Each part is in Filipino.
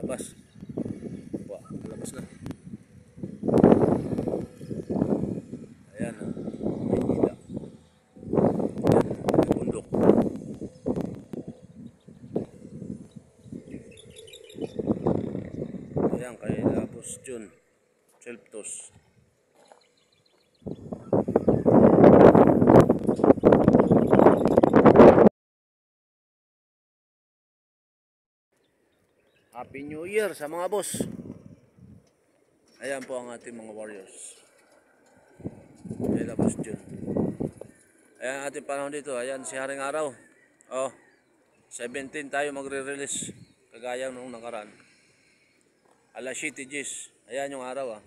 labas. Labas na. Ayan o, Maynila. Ayan, bundok. Ayan, kay Labos Jun Selptos. Happy New Year sa mga boss. Ayan po ang ating mga warriors. Kay Labos Jun. Ayan ang ating panahon dito. Ayan si Haring Araw. Oh, 17 tayo magre-release. Kagaya nung nakaraan. Alas 7 G's. Ayan yung araw ah.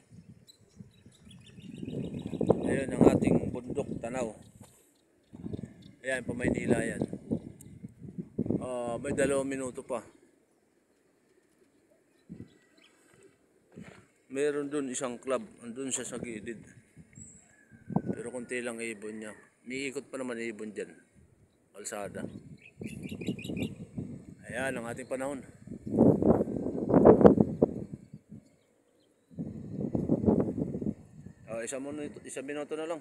Ayan ang ating bundok tanaw. Ayan pa Maynila yan. May 2 minuto pa. Meron dun isang club. Andun siya sa gilid. Pero konti lang ibon niya. Miikot pa naman ibon dyan. Kalsada. Ayan ang ating panahon. Isang minuto na lang.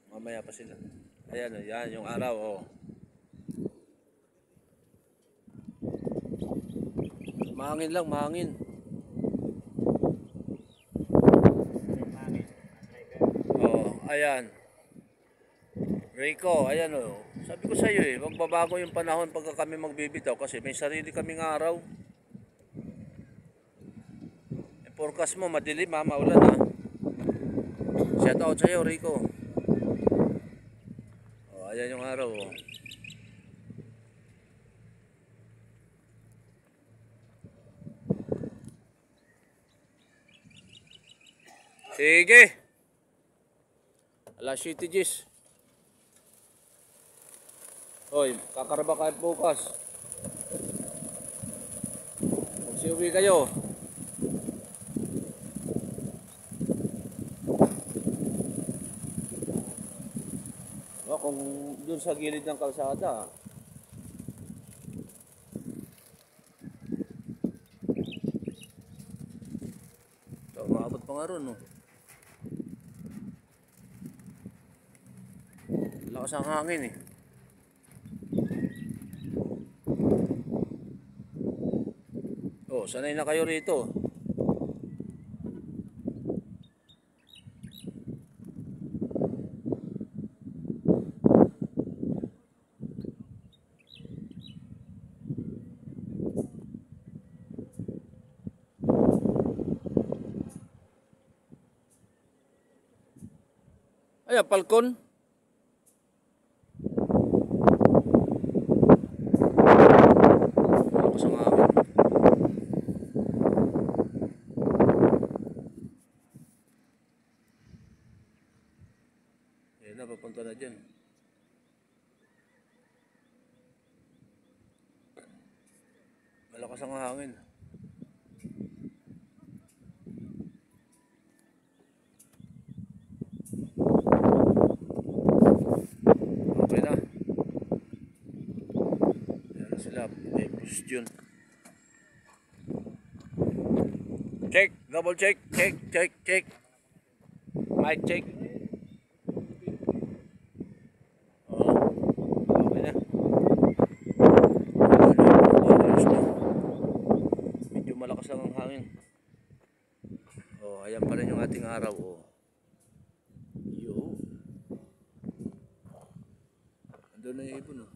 Mamaya pa sila. Ayan, ayan yung araw. Oh. Mahangin lang, mahangin. Oh, ayan. Rico, ayan oh. Sabi ko sa iyo eh, magbabago yung panahon pagka kami magbibitaw kasi may sarili kaming araw. Forecast mo madilim ha, maulan ha. Shout out sa iyo Rico. Oh, ayan yung araw oh. Sige. Alas 7 G's. Hoy, kakaraba kayo bukas. Magsiuwi kayo. Kung dun sa gilid ng kalsada. So, maabot pa nga ron, no? Lakas ang hangin, eh. Oh, sanay na kayo rito. Ay, palkon. Lakas ang hangin. Ayan na, papunta na dyan. Malakas ang hangin. Okay na. Ayan na sila. May question. Check. Double check. Check. Check. Check. Mic check. Okay na. Medyo malakas lang ang hangin. Oh, ayan pa rin yung ating araw. Oh. Yo. Andun na yung ibon. Oh.